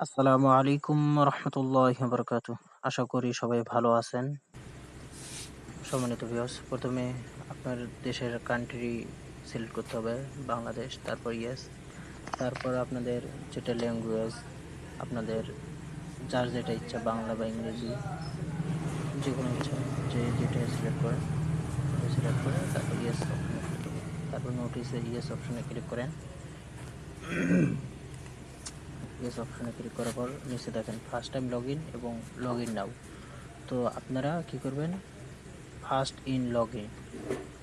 আসসালামু আলাইকুম রহমতুল্লাহি বারাকাতুহু। আশা করি সবাই ভালো আছেন। সম্মানিত ভিউয়ার্স, প্রথমে আপনার দেশের কান্ট্রি সিলেক্ট করতে হবে, বাংলাদেশ, তারপর ইয়েস, তারপর আপনাদের যেটা ল্যাঙ্গুয়েজ, আপনাদের যার যেটা ইচ্ছা, বাংলা বা ইংরেজি, যে কোনো ইচ্ছা, যে যেটা সিলেক্ট করেন ওটা সিলেক্ট করে তারপর ইয়েস অপশনে ক্লিক করবেন। তারপর নোটিসে ইয়েস অপশনে ক্লিক করেন। ইয়েস অপশনে ক্লিক করার পর নিচে দেখেন ফার্স্ট টাইম লগ ইন এবং লগ ইন নাও। তো আপনারা কি করবেন, ফার্স্ট ইন লগ ইন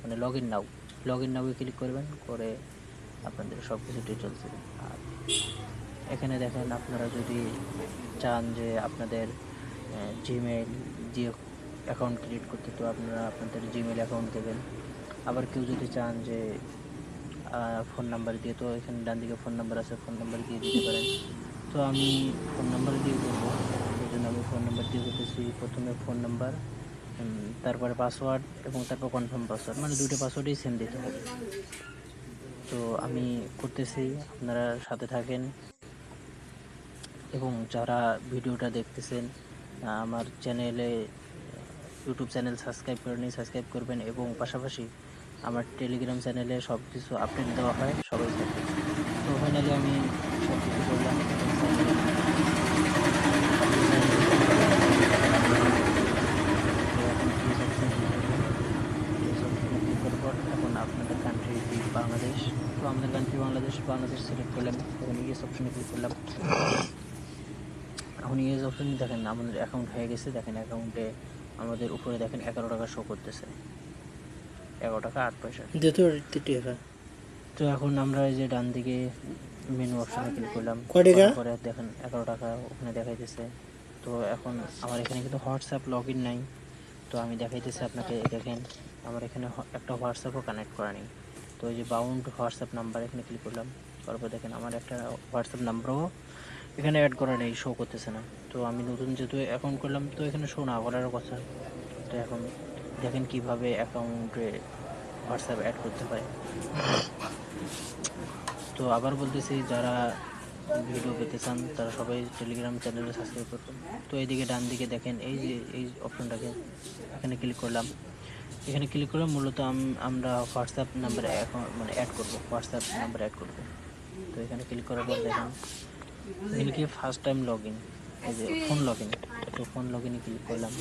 মানে log in now, log in now click করবেন, করে আপনাদের সব কিছু ডিটেলস দেবেন। আর এখানে দেখেন আপনারা যদি চান যে আপনাদের জিমেইল দিয়ে অ্যাকাউন্ট ক্রিয়েট করতে, তো আপনারা আপনাদের জিমেইল অ্যাকাউন্ট দেবেন। আবার কেউ যদি চান যে ফোন নাম্বার দিয়ে, তো এখানে ডান দিকে ফোন নাম্বার আছে, ফোন নাম্বার দিয়ে দিতে পারেন। তো আমি ফোন নাম্বার দিয়ে করবো, এই জন্য আমি ফোন নাম্বার দিয়ে করতেছি। প্রথমে ফোন নাম্বার, তারপরে পাসওয়ার্ড এবং তারপর কনফার্ম পাসওয়ার্ড, মানে দুটো পাসওয়ার্ডই সেম দিতে হবে। তো আমি করতেছি, আপনারা সাথে থাকেন। এবং যারা ভিডিওটা দেখতেছেন, আমার চ্যানেলে, ইউটিউব চ্যানেল সাবস্ক্রাইব করেনি, সাবস্ক্রাইব করবেন। এবং পাশাপাশি আমার টেলিগ্রাম চ্যানেলে সব কিছু আপডেট দেওয়া হয়, সবাই থাকবেন। তো ফাইনালি আমি সব কিছু করলাম, এখন সাইন ইন, আপনি সাইন ইন করতে পারেন, দেখেন আমি সাইন ইন করলাম। তো এখন ইয়েস অপশনে ক্লিক করবেন। ইয়েস অপশনে ক্লিক করার পর এখন আপনাদের কান্ট্রি বাংলাদেশ, তো আমাদের কান্ট্রি বাংলাদেশ, বাংলাদেশ সিলেক্ট করলাম। এখন ইয়েস অপশনে ক্লিক করলাম। এখন ইয়েস অপশনে দেখেন আমাদের অ্যাকাউন্ট হয়ে গেছে। দেখেন অ্যাকাউন্টে আমাদের উপরে দেখেন 11 টাকা শো করতেছে, 11 টাকা 8 পয়সা। তো এখন আমরা এই যে ডান দিকে মেনু অপশনে ক্লিক করলাম, করার পরে দেখেন 11 টাকা ওখানে দেখাইতেছে। তো এখন আমার এখানে কিন্তু হোয়াটসঅ্যাপ লগ ইন নাই, তো আমি দেখাইতেছি আপনাকে। দেখেন আমার এখানে একটা হোয়াটসঅ্যাপও কানেক্ট করা নেই। তো এই যে বাউন্ড হোয়াটসঅ্যাপ নাম্বার, এখানে ক্লিক করলাম, করার পর দেখেন আমার একটা হোয়াটসঅ্যাপ নাম্বারও এখানে অ্যাড করা নেই, শো করতেছে না। তো আমি নতুন যেহেতু অ্যাকাউন্ট করলাম, তো এখানে শো না করার কথা। তো এখন দেখেন কিভাবে অ্যাকাউন্টে হোয়াটসঅ্যাপ অ্যাড করতে হয়। তো আবার বলতেছি, যারা ভিডিও পেতে চান তারা সবাই টেলিগ্রাম চ্যানেলে সাবস্ক্রাইব করবেন। তো এইদিকে ডান দিকে দেখেন এই যে এই অপশনটাকে, এখানে ক্লিক করলাম। এখানে ক্লিক করে মূলত আমরা হোয়াটসঅ্যাপ নাম্বার মানে অ্যাড করব, হোয়াটসঅ্যাপ নাম্বার অ্যাড করব। তো এখানে ক্লিক করার পর দেখেন এখানে কি ফার্স্ট টাইম লগ ইন, এই যে ফোন লগ ইন। তো ফোন লগ ইনে ক্লিক করলাম।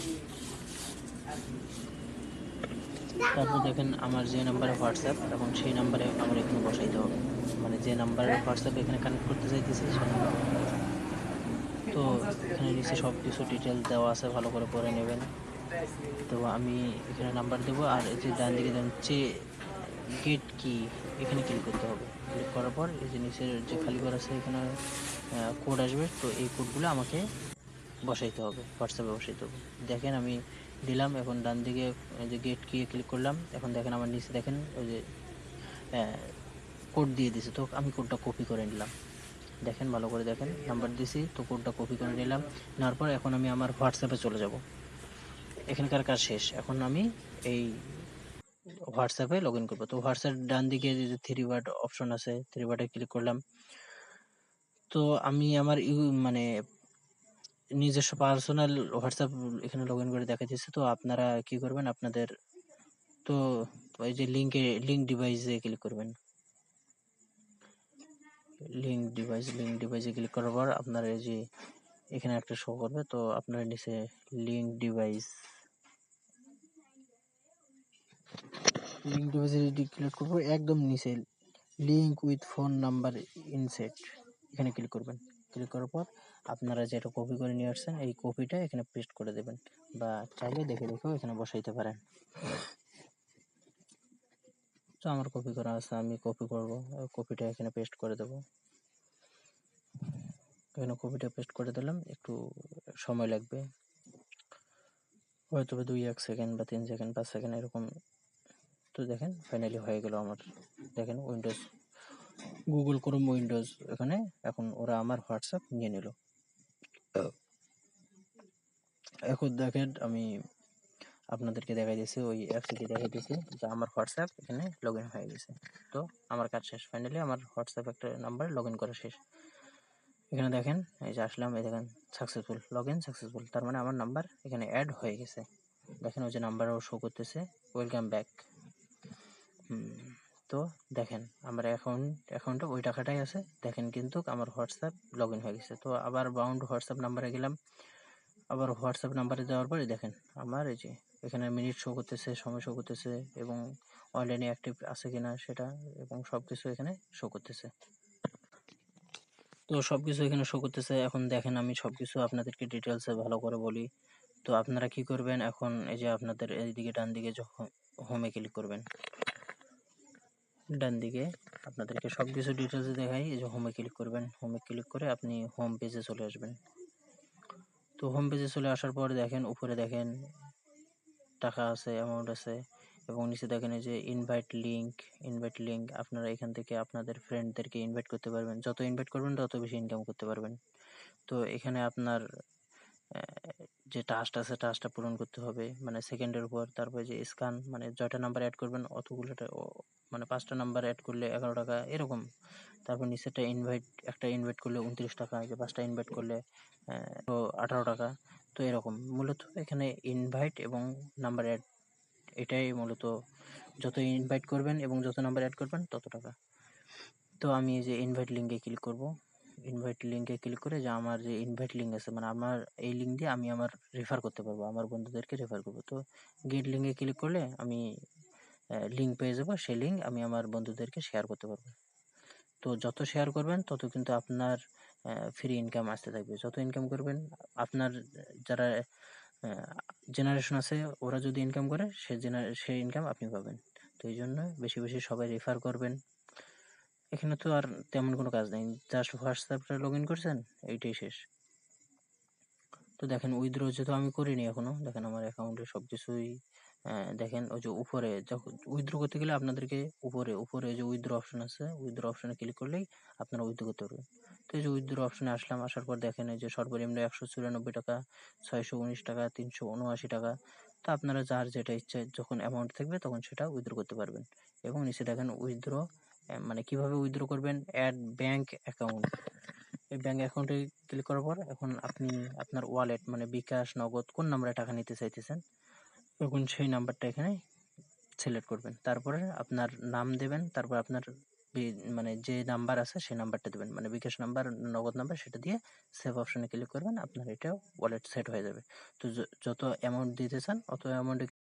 তারপর দেখেন আমার যে নাম্বারে হোয়াটসঅ্যাপ, এখন সেই নাম্বারে আমার এখানে বসাইতে হবে, মানে যে নাম্বারে হোয়াটসঅ্যাপ এখানে কানেক্ট করতে চাইতেছি সেই নাম্বারে। তো এখানে নিচে সব কিছু ডিটেলস দেওয়া আছে, ভালো করে পড়ে নেবেন। তো আমি এখানে নাম্বার দেবো, আর এই যে ডান দিকে দেখেন গেট কি, এখানে ক্লিক করতে হবে। ক্লিক করার পর এই যে নিচের যে খালি ঘর আছে, এখানে কোড আসবে। তো এই কোডগুলো আমাকে বসাইতে হবে, হোয়াটসঅ্যাপে বসাইতে হবে। দেখেন আমি দিলাম। এখন ডান দিকে এই যে গেট কি ক্লিক করলাম। এখন দেখেন আমার নিচে দেখেন ওই যে কোড দিয়ে দিছে, তো আমি কোডটা কপি করে নিলাম। দেখেন ভালো করে দেখেন, নাম্বার দিছি, তো কোডটা কপি করে নিলাম। নেওয়ার পর এখন আমি আমার হোয়াটসঅ্যাপে চলে যাব। এখানকার কাজ শেষ, এখন আমি এই হোয়াটসঅ্যাপে লগ ইন করবো। তো হোয়াটসঅ্যাপ ডান দিকে যে থ্রি বার্ড অপশন আছে, থ্রি বার্ডে ক্লিক করলাম। তো আমি আমার মানে নিজস্ব পার্সোনাল হোয়াটসঅ্যাপ এখানে লগ ইন করে দেখাইতেছে। তো আপনারা কি করবেন, আপনাদের তো ওই যে লিঙ্ক ডিভাইসে ক্লিক করবেন। লিঙ্ক ডিভাইসে ক্লিক করার পর আপনার এই যে এখানে একটা শো করবে। তো আপনার নিচে লিঙ্ক ডিভাইসে ক্লিক করবো, একদম নিচে link with phone number inset, এখানে ক্লিক করবেন। ক্লিক করার পর আপনারা যেটা কপি করে নিয়ে আসছেন এই কপিটা এখানে পেস্ট করে দেবেন, বা চাইলে দেখে দেখেও এখানে বসাইতে পারেন। তো আমার কপি করা আছে, আমি কপি করব, কপিটা এখানে পেস্ট করে দেব। এখানে কপিটা পেস্ট করে দিলাম, একটু সময় লাগবে, হয়তো 1 সেকেন্ড বা 3 সেকেন্ড 5 সেকেন্ড এরকম। তো দেখেন ফাইনালি হয়ে গেল আমার। দেখেন উইন্ডোজ, গুগল ক্রোম উইন্ডোজ, এখানে এখন ওরা আমার হোয়াটসঅ্যাপ নিয়ে নিল। এখন দেখেন আমি আপনাদেরকে দেখাইতেছি, ওই অ্যাপসটি দেখাইতেছি যে আমার হোয়াটসঅ্যাপ এখানে লগ ইন হয়ে গেছে। তো আমার কাজ শেষ, ফাইনালি আমার হোয়াটসঅ্যাপ একটা নাম্বার লগ ইন করা শেষ। এখানে দেখেন এই যে আসলাম, এই দেখেন সাকসেসফুল, লগ ইন সাকসেসফুল, তার মানে আমার নাম্বার এখানে অ্যাড হয়ে গেছে। দেখেন ওই যে নাম্বারও শো করতেছে, ওয়েলকাম ব্যাক। তো দেখেন আমার অ্যাকাউন্টে ওই টাকাটাই আছে। দেখেন কিন্তু আমার হোয়াটসঅ্যাপ লগ ইন হয়ে গেছে। তো আবার বাউন্ড হোয়াটসঅ্যাপ নাম্বারে গেলাম, আবার হোয়াটসঅ্যাপ নাম্বারে যাওয়ার পরে দেখেন আমার এই যে এখানে মিনিট শো করতেছে, সময় শো করতেছে এবং অনলাইনে অ্যাক্টিভ আছে কিনা সেটা, এবং সব কিছু এখানে শো করতেছে। তো সবকিছু এখানে শো করতেছে। এখন দেখেন আমি সবকিছু আপনাদেরকে ডিটেলসে ভালো করে বলি। তো আপনারা কি করবেন, এখন এই যে আপনাদের এইদিকে ডান দিকে যখন হোমে ক্লিক করবেন, ডান দিকে আপনাদেরকে সবকিছু ডিটেলসে দেখাই। এই যে হোমে ক্লিক করবেন, হোমে ক্লিক করে আপনি হোম পেজে চলে আসবেন। তো হোম পেজে চলে আসার পর দেখেন উপরে দেখেন টাকা আছে, অ্যামাউন্ট আছে, এবং নিচে দেখেন এই যে ইনভাইট লিঙ্ক আপনারা এখান থেকে আপনাদের ফ্রেন্ডদেরকে ইনভাইট করতে পারবেন। যত ইনভাইট করবেন তত বেশি ইনকাম করতে পারবেন। তো এখানে আপনার যে টাস্ক আছে টাস্কটা পূরণ করতে হবে, মানে সেকেন্ডের উপর। তারপরে যে স্ক্যান, মানে যয়টা নাম্বার অ্যাড করবেন অতগুলোটা, মানে 5টা নাম্বার অ্যাড করলে 11 টাকা এরকম। তারপর নিচেরটা একটা ইনভাইট করলে 29 টাকা, যে 5টা ইনভাইট করলে 18 টাকা। তো এরকম মূলত এখানে ইনভাইট এবং নাম্বার অ্যাড, এটাই মূলত, যত ইনভাইট করবেন এবং যত নাম্বার অ্যাড করবেন তত টাকা। তো আমি এই যে ইনভাইট লিঙ্কে ক্লিক করব। ইনভাইট লিঙ্কে ক্লিক করে যে আমার যে ইনভাইট লিঙ্ক আছে, মানে আমার এই লিঙ্ক দিয়ে আমি আমার রেফার করতে পারবো, আমার বন্ধুদেরকে রেফার করবো। তো গেট লিঙ্কে ক্লিক করলে আমি লিঙ্ক পেয়ে যাবো, সেই লিঙ্ক আমি আমার বন্ধুদেরকে শেয়ার করতে পারবো। তো যত শেয়ার করবেন তত কিন্তু আপনার ফ্রি ইনকাম আসতে থাকবে। যত ইনকাম করবেন, আপনার যারা জেনারেশন আছে ওরা যদি ইনকাম করে, সেই ইনকাম আপনি পাবেন। তো এই জন্য বেশি বেশি সবাই রেফার করবেন। এখানে তো আর তেমন কোনো কাজ নেই, জাস্ট হোয়াটসঅ্যাপটা লগ ইন করছেন, এইটাই শেষ। তো দেখেন উইথড্র যেহেতু আমি করিনি এখনো, দেখেন আমার অ্যাকাউন্টে সবকিছুই দেখেন ওই যে উপরে যখন উইথড্র করতে গেলে আপনাদেরকে উপরে যে উইথড্র অপশন আছে, উইথড্র অপশনে ক্লিক করলেই আপনারা উইথড্র করতে পারবেন। তো এই যে উইথড্র অপশনে আসলাম, আসার পর দেখেন এই যে সর্বনিম্ন 194 টাকা, 619 টাকা, 379 টাকা। তো আপনারা যার যেটা ইচ্ছে যখন অ্যামাউন্ট থাকবে তখন সেটা উইথড্র করতে পারবেন। এবং নিচে দেখেন উইথড্র, মানে কিভাবে উইথড্র করবেন, অ্যাড ব্যাংক অ্যাকাউন্ট। এই ব্যাংক অ্যাকাউন্টে ক্লিক করার পর এখন আপনি আপনার ওয়ালেট, মানে বিকাশ, নগদ কোন নাম্বারে টাকা নিতে চাইতেছেন, এখন সেই নাম্বারটা এখানে সিলেক্ট করবেন। তারপরে আপনার নাম দেবেন, তারপর আপনার মানে যে নাম্বার আছে সেই নাম্বারটা দেবেন, মানে বিকাশ নাম্বার, নগদ নাম্বার, সেটা দিয়ে সেভ অপশনে ক্লিক করবেন। আপনার এটা ওয়ালেট সেট হয়ে যাবে। তো যত অ্যামাউন্ট দিতে চান অত অ্যামাউন্টে